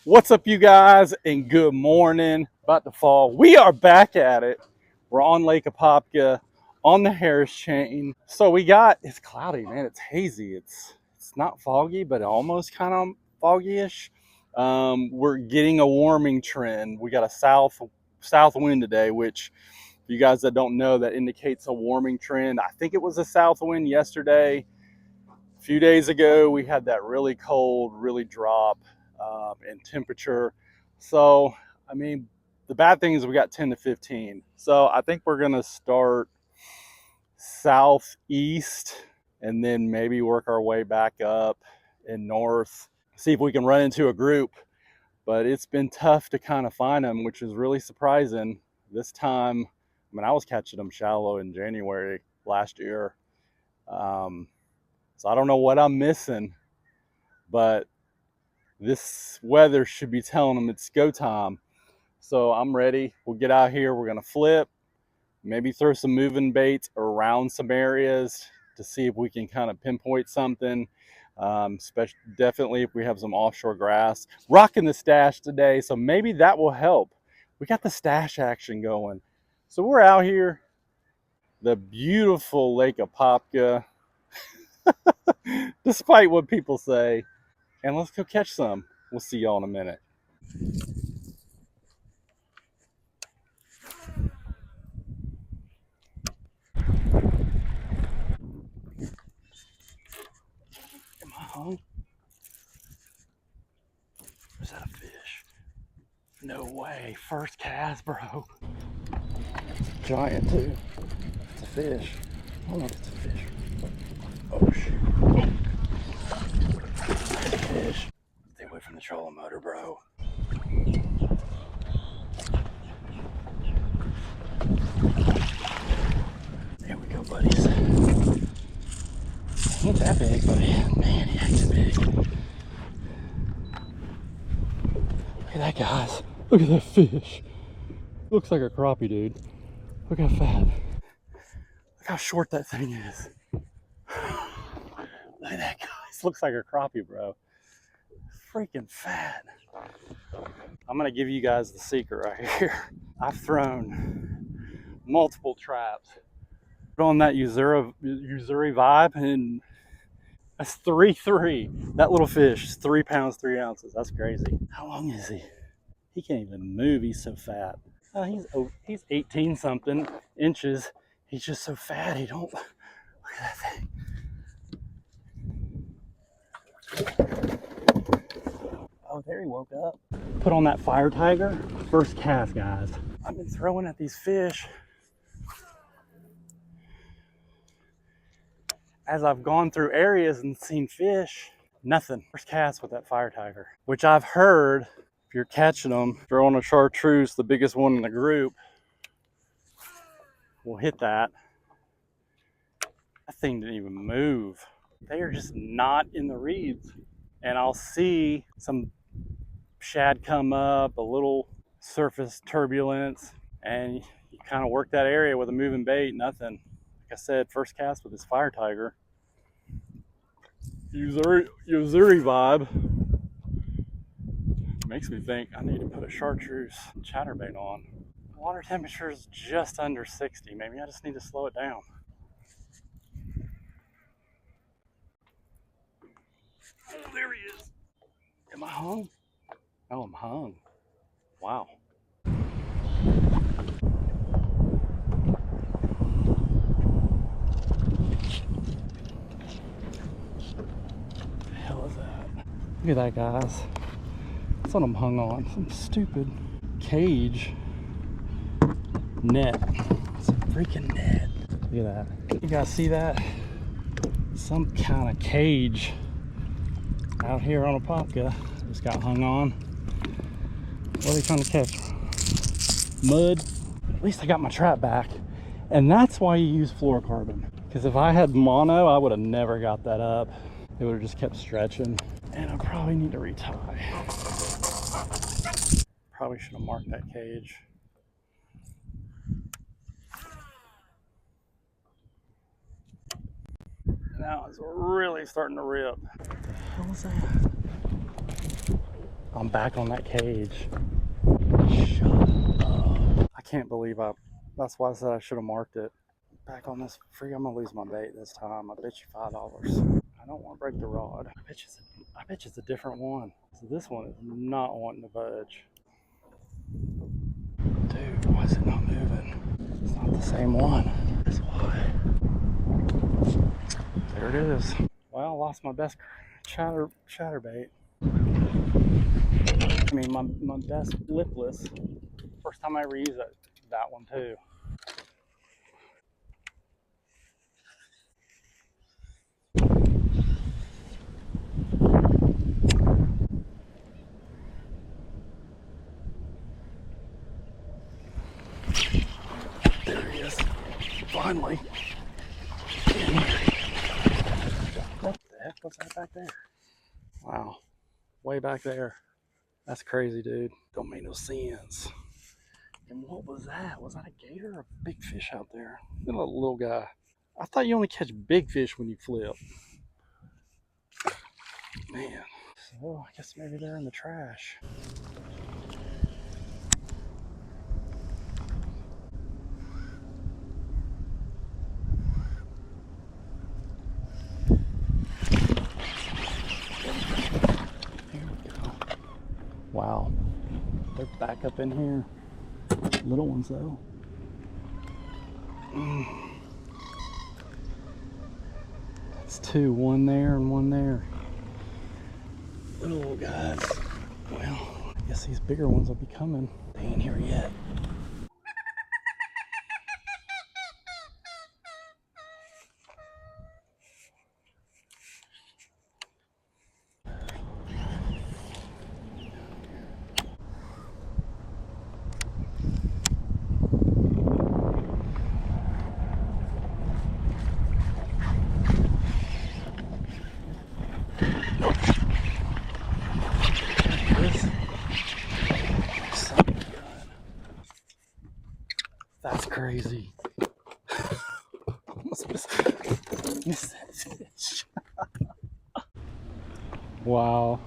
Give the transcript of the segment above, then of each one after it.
What's up, you guys, and good morning. About to fall. We are back at it. We're on Lake Apopka on the Harris chain. So it's cloudy, man. It's hazy. It's not foggy, but almost kind of foggy-ish. We're getting a warming trend. We got a south wind today, which you guys that don't know, that indicates a warming trend. I think it was a south wind yesterday. A few days ago, we had that really cold, really drop in temperature. So, I mean, the bad thing is we got 10 to 15. So I think we're going to start southeast and then maybe work our way back up and north, see if we can run into a group. But it's been tough to kind of find them, which is really surprising. This time, I mean, I was catching them shallow in January last year. So I don't know what I'm missing, but this weather should be telling them it's go time. So I'm ready. We'll get out here. We're going to flip, maybe throw some moving baits around some areas to see if we can kind of pinpoint something. Especially, definitely if we have some offshore grass. Rocking the stash today, so maybe that will help. We got the stash action going. So we're out here, the beautiful Lake Apopka, despite what people say. And let's go catch some. We'll see y'all in a minute. Am I hung? Or is that a fish? No way. First cast, bro. Giant, too. It's a fish. I don't know if it's a fish. Oh, shit. It's a fish. Stay away from the trolling motor, bro. There we go, buddies. He ain't that big, but man, he acts big. Look at that, guys. Look at that fish. Looks like a crappie, dude. Look how fat. Look how short that thing is. Look at that, guys. Looks like a crappie, bro. Freaking fat. I'm gonna give you guys the secret right here. I've thrown multiple traps on that Uzuri vibe, and that's 3-3. That little fish is 3 pounds 3 ounces. That's crazy. How long is he? He can't even move. He's so fat. He's 18 something inches. He's just so fat. He don't look at that thing. Oh, there he woke up. Put on that fire tiger. First cast, guys. I've been throwing at these fish as I've gone through areas and seen fish. Nothing. First cast with that fire tiger, which I've heard if you're catching them, throwing a chartreuse, the biggest one in the group, will hit that. That thing didn't even move. They are just not in the reeds. And I'll see some shad come up, a little surface turbulence, and you kind of work that area with a moving bait. Nothing. Like I said, first cast with this fire tiger. Uzuri vibe. Makes me think I need to put a chartreuse chatterbait on. Water temperature is just under 60. Maybe I just need to slow it down. Oh, there he is. Am I hung? Oh, I'm hung. Wow. What the hell is that? Look at that, guys. That's what I'm hung on. Some stupid cage net. It's a freaking net. Look at that. You guys see that? Some kind of cage out here on Apopka. Just got hung on. What are they trying to catch? Mud. At least I got my trap back. And that's why you use fluorocarbon. Because if I had mono, I would have never got that up. It would have just kept stretching. And I probably need to retie. Probably should have marked that cage. Now it's really starting to rip. What the hell is that? I'm back on that cage. Shut up. I can't believe that's why I said I should have marked it. Back on this free, I'm gonna lose my bait this time. I bet you $5. I don't want to break the rod. I bet you it's a different one. So this one is not wanting to budge. Dude, why is it not moving? It's not the same one. That's why. There it is. Well, I lost my best chatterbait. I mean, my best lipless. First time I ever used that one too. There he is. Finally. What the heck was that back there? Wow. Way back there. That's crazy, dude. Don't make no sense. And what was that? Was that a gator or a big fish out there? Little guy. I thought you only catch big fish when you flip. Man. So I guess maybe they're in the trash. Here we go. Wow. They're back up in here. Little ones though. That's two. One there and one there. Little guys. Well, I guess these bigger ones will be coming. They ain't here yet. That's crazy. Almost missed that fish. Wow.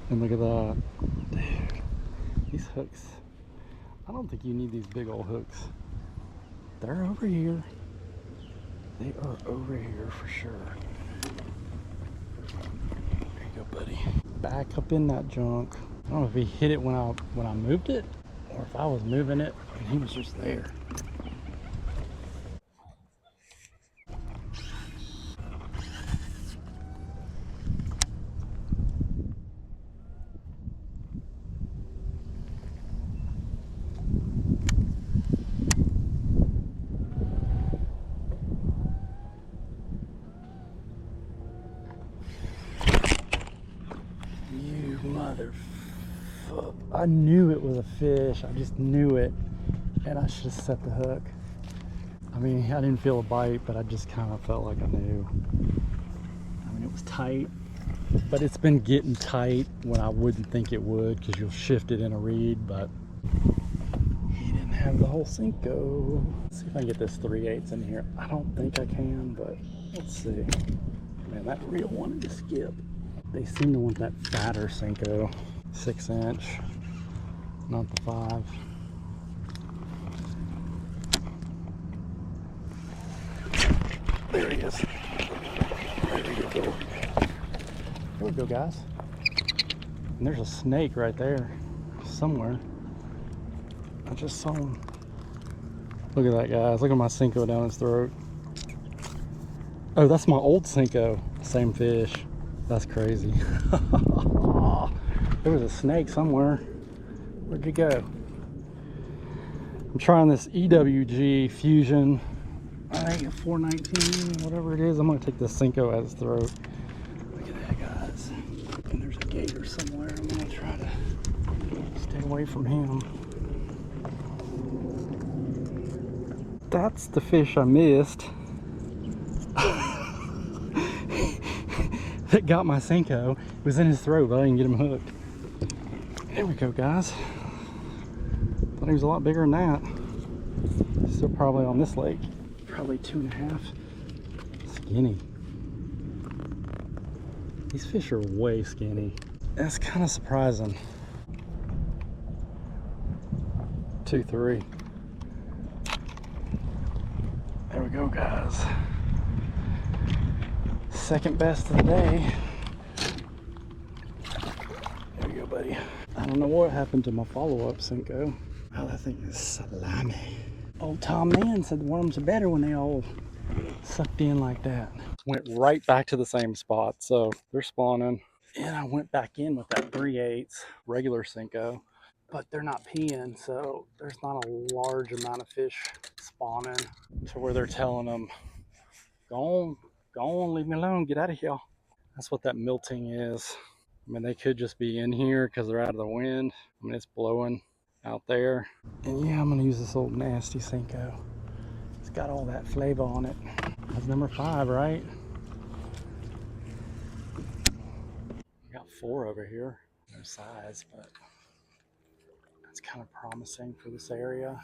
And look at that. Dude, these hooks. I don't think you need these big old hooks. They're over here. They are over here for sure. There you go, buddy. Back up in that junk. I don't know if he hit it when I moved it, or if I was moving it and he was just there. You motherfucker. I knew it was a fish. I just knew it. And I should have set the hook. I mean, I didn't feel a bite, but I just kind of felt like I knew. I mean, it was tight, but it's been getting tight when I wouldn't think it would, because you'll shift it in a reed, but he didn't have the whole Cinco. Let's see if I can get this 3/8 in here. I don't think I can, but let's see. Man, that reel wanted to skip. They seem to want that fatter Cinco, 6-inch, not the 5. There he is. There we go. There we go, guys. And there's a snake right there somewhere. I just saw him. Look at that, guys. Look at my Cinco down his throat. Oh, that's my old Cinco. Same fish. That's crazy. There was a snake somewhere. Where'd you go? I'm trying this EWG Fusion. I think 419, whatever it is. I'm gonna take this Cinco at his throat. Look at that, guys. And there's a gator somewhere. I'm gonna try to stay away from him. That's the fish I missed. That got my Cinco. It was in his throat, but I didn't get him hooked. There we go, guys. Thought he was a lot bigger than that. Still probably on this lake. Probably 2.5. Skinny. These fish are way skinny. That's kind of surprising. 2-3. There we go, guys. Second best of the day. There you go, buddy. I don't know what happened to my follow-up Cinco. Oh, that thing is salami. Old Tom Mann said the worms are better when they all sucked in like that. Went right back to the same spot, so they're spawning. And I went back in with that 3/8 regular Cinco, but they're not peeing, so there's not a large amount of fish spawning to where they're telling them, go on, leave me alone, get out of here. That's what that milting is. I mean, they could just be in here because they're out of the wind. I mean, it's blowing out there. And yeah, I'm gonna use this old nasty Cinco. It's got all that flavor on it. That's number 5, right? We got 4 over here. No size, but that's kind of promising for this area.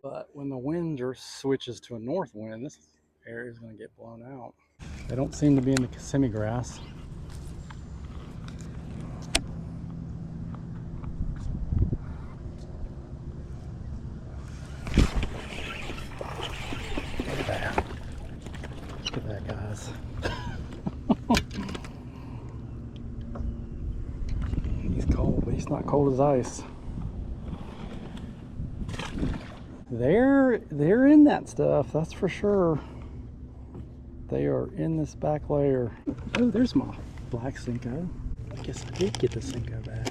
But when the wind switches to a north wind, this area is gonna get blown out. They don't seem to be in the Kissimmee grass. Look at that. Look at that, guys. He's cold, but he's not cold as ice. They're in that stuff, that's for sure. They are in this back layer. Oh, there's my black Cinco. I guess I did get the Cinco back.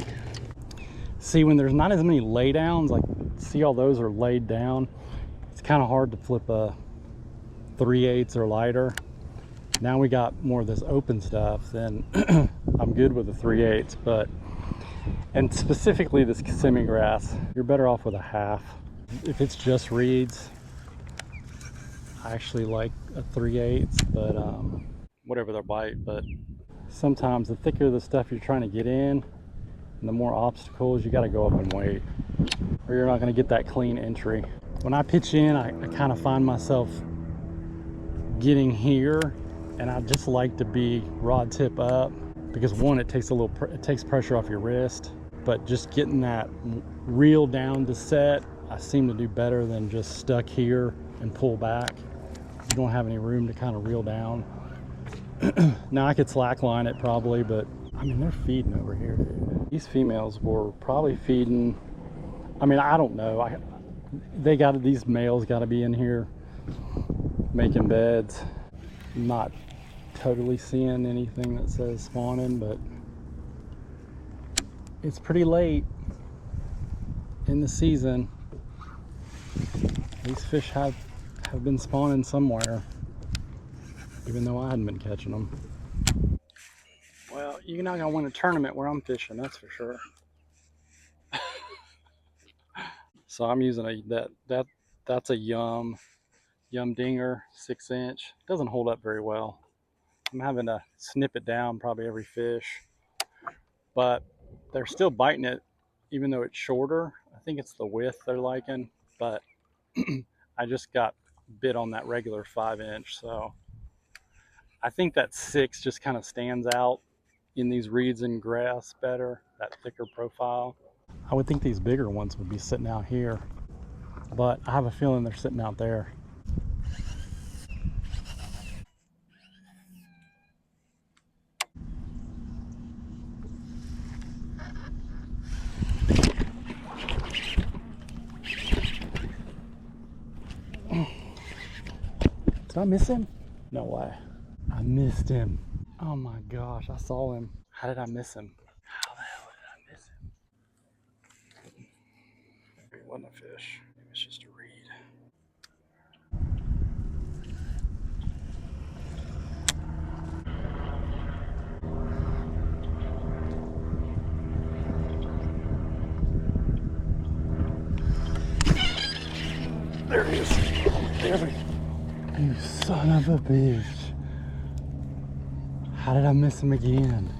See, when there's not as many laydowns, like see all those are laid down, it's kind of hard to flip a 3/8 or lighter. Now we got more of this open stuff, then I'm good with the 3/8, but, and specifically this Kissimmee grass, you're better off with a half. If it's just reeds, I actually like a 3/8, but whatever their bite. But sometimes the thicker the stuff you're trying to get in, and the more obstacles, you got to go up and wait, or you're not going to get that clean entry. When I pitch in, I kind of find myself getting here, and I just like to be rod tip up, because one, it takes it takes pressure off your wrist, but just getting that reel down to set, I seem to do better than just stuck here and pull back. You don't have any room to kind of reel down. Now I could slackline it probably, but I mean, they're feeding over here, dude. These females were probably feeding, I mean, I don't know. These males got to be in here making beds. I'm not totally seeing anything that says spawning, but it's pretty late in the season. These fish have been spawning somewhere, even though I hadn't been catching them. Well, you're not gonna win a tournament where I'm fishing, that's for sure. So I'm using that's a Yum Dinger 6-inch. Doesn't hold up very well. I'm having to snip it down probably every fish, but they're still biting it even though it's shorter. I think it's the width they're liking, but I just got bit on that regular 5-inch, so I think that 6 just kind of stands out in these reeds and grass better, that thicker profile. I would think these bigger ones would be sitting out here, but I have a feeling they're sitting out there. Did I miss him? No way. I missed him. Oh my gosh, I saw him. How did I miss him? How the hell did I miss him? Maybe it wasn't a fish. Maybe it's just a reed. There he is. There we go. You son of a bitch. How did I miss him again?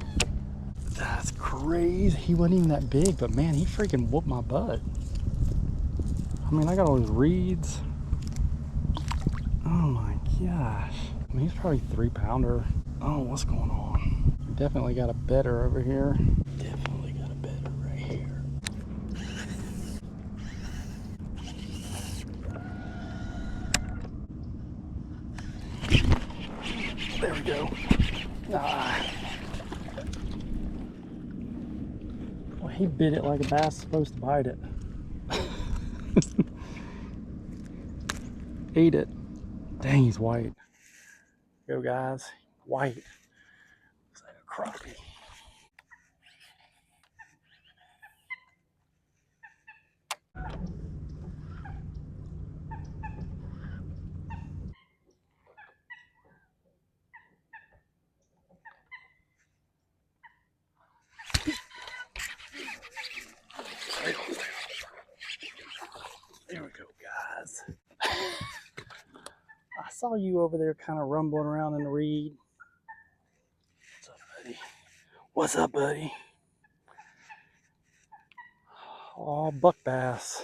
That's crazy. He wasn't even that big, but man, he freaking whooped my butt. I mean, I got all those reeds. Oh my gosh. I mean, he's probably 3-pounder. Oh, what's going on? Definitely got a better over here. Definitely got a better right here. There we go. Ah. Well, he bit it like a bass is supposed to bite it. Ate it. Dang, he's white. Go, guys. White. Looks like a crappie. There we go, guys. I saw you over there kind of rumbling around in the reed. What's up, buddy? What's up, buddy? Oh, buck bass.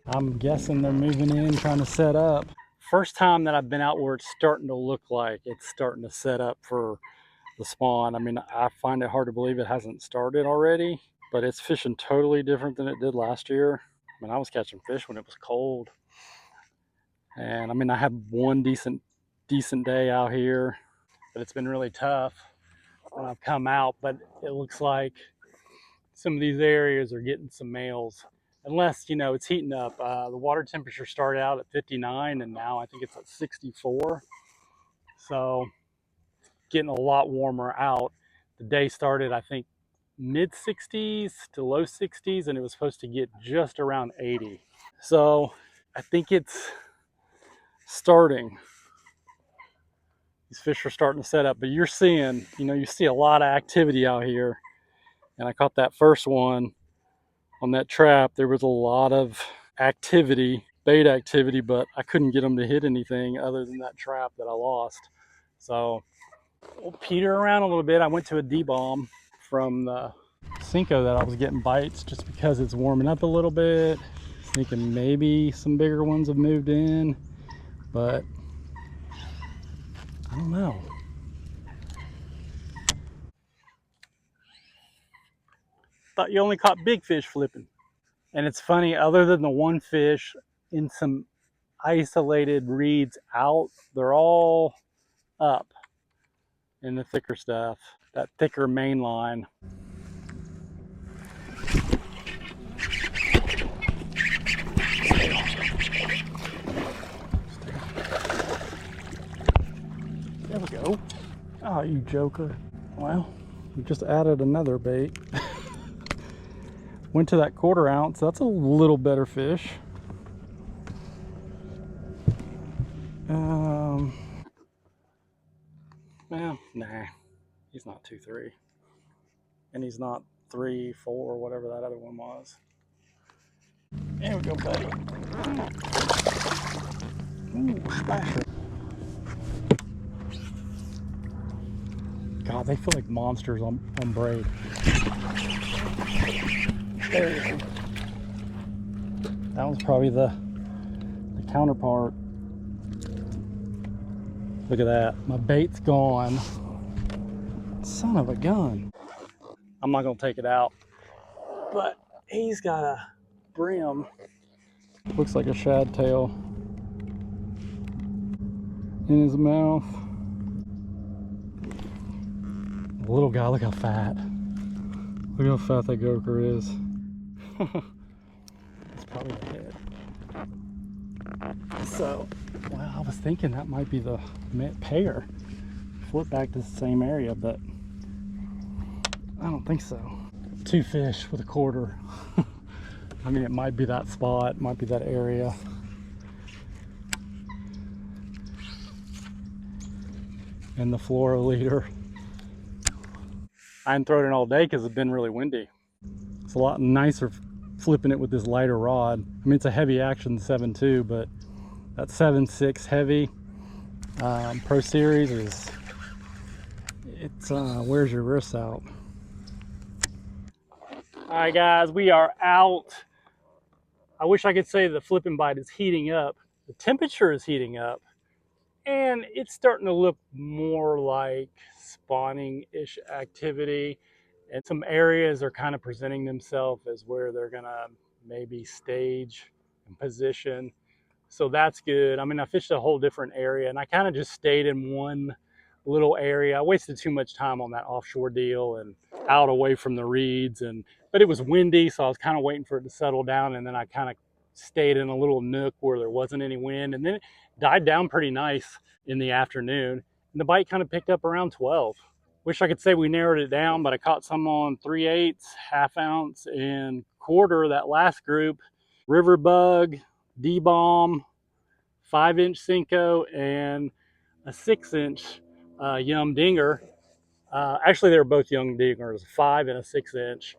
I'm guessing they're moving in, trying to set up. First time that I've been out where it's starting to look like it's starting to set up for the spawn. I mean, I find it hard to believe it hasn't started already, but it's fishing totally different than it did last year. I mean, I was catching fish when it was cold. And I mean, I had one decent day out here, but it's been really tough when I've come out. But it looks like some of these areas are getting some males, unless, you know, it's heating up. The water temperature started out at 59 and now I think it's at 64. So getting a lot warmer out. The day started, I think, mid 60s to low 60s, and it was supposed to get just around 80. So I think it's starting. These fish are starting to set up, but you're seeing, you know, you see a lot of activity out here. And I caught that first one on that trap. There was a lot of activity, bait activity, but I couldn't get them to hit anything other than that trap that I lost. So we'll peter around a little bit. I went to a D-bomb from the Cinco that I was getting bites just because it's warming up a little bit. Thinking maybe some bigger ones have moved in, but I don't know. Thought you only caught big fish flipping. And it's funny, other than the one fish in some isolated reeds out, they're all up in the thicker stuff, that thicker main line. There we go. Oh, you joker. Well, we just added another bait. Went to that 1/4 ounce. That's a little better fish. Well, nah, he's not 2-3, and he's not 3-4, whatever that other one was. There we go, buddy. Ooh, splasher. God, they feel like monsters on braid. There you go. That was probably the counterpart. Look at that. My bait's gone. Son of a gun. I'm not going to take it out, but he's got a brim. Looks like a shad tail in his mouth. The little guy, look how fat. Look how fat that gopher is. It's probably the head. So, well, I was thinking that might be the pair. Flip back to the same area, but I don't think so. 2 fish with a 1/4. I mean, it might be that spot, it might be that area. And the fluoro leader. I hadn't thrown it all day because it's been really windy. It's a lot nicer flipping it with this lighter rod. I mean, it's a heavy action 7.2, but that 7.6 heavy Pro Series is, it's wears your wrists out. All right, guys, we are out. I wish I could say the flipping bite is heating up. the temperature is heating up and it's starting to look more like spawning-ish activity. And some areas are kind of presenting themselves as where they're gonna maybe stage and position. So that's good. I mean, I fished a whole different area and I kind of just stayed in one little area. I wasted too much time on that offshore deal and out away from the reeds, but it was windy, so I was kind of waiting for it to settle down, and then I kind of stayed in a little nook where there wasn't any wind, and then it died down pretty nice in the afternoon, and the bite kind of picked up around 12. Wish I could say we narrowed it down, but I caught some on 3/8, half ounce, and quarter, that last group. River bug, D-bomb, 5-inch Cinco, and a 6-inch Yum Dinger. Actually, they were both young dingers, 5 and a 6-inch.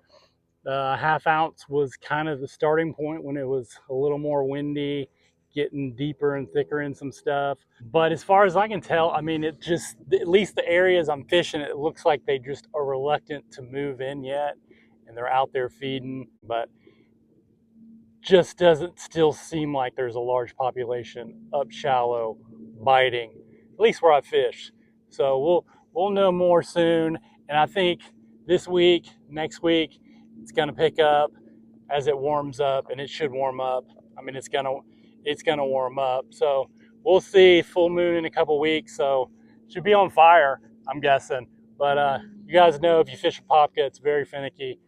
Half ounce was kind of the starting point when it was a little more windy, getting deeper and thicker in some stuff. But as far as I can tell, I mean, it just, at least the areas I'm fishing, it looks like they just are reluctant to move in yet, and they're out there feeding, but just doesn't still seem like there's a large population up shallow biting, at least where I fish. So we'll know more soon, and I think this week, next week, it's going to pick up as it warms up, and it should warm up. I mean, it's gonna warm up. So we'll see. Full moon in a couple weeks, so it should be on fire, I'm guessing. But you guys know if you fish Apopka, it's very finicky.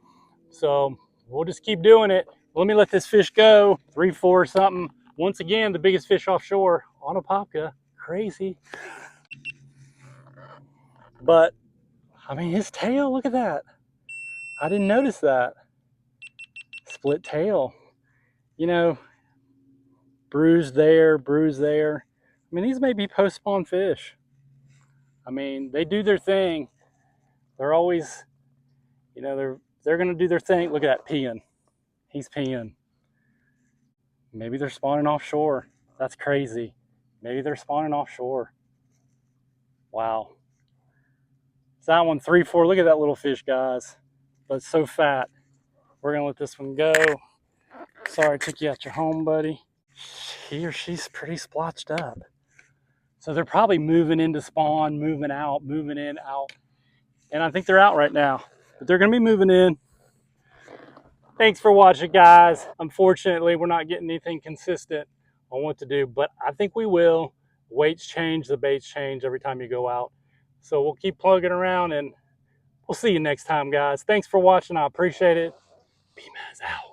So we'll just keep doing it. Let me let this fish go. 3-4 something. Once again, the biggest fish offshore on Apopka. Crazy. But I mean, his tail, look at that. I didn't notice that. Split tail. You know, bruise there, bruise there. I mean, these may be post-spawn fish. I mean, they do their thing. They're always, you know, they're gonna do their thing. Look at that peeing. He's peeing. Maybe they're spawning offshore. That's crazy. Maybe they're spawning offshore. Wow. So that one, 3-4. Look at that little fish, guys. But it's so fat. We're gonna let this one go. Sorry I took you out your home, buddy. He or she's pretty splotched up. So they're probably moving into spawn, moving out, moving in, out. And I think they're out right now. But they're gonna be moving in. Thanks for watching, guys. Unfortunately, we're not getting anything consistent on what to do, but I think we will. Weights change, the baits change every time you go out. So we'll keep plugging around, and we'll see you next time, guys. Thanks for watching. I appreciate it. P-Maz out.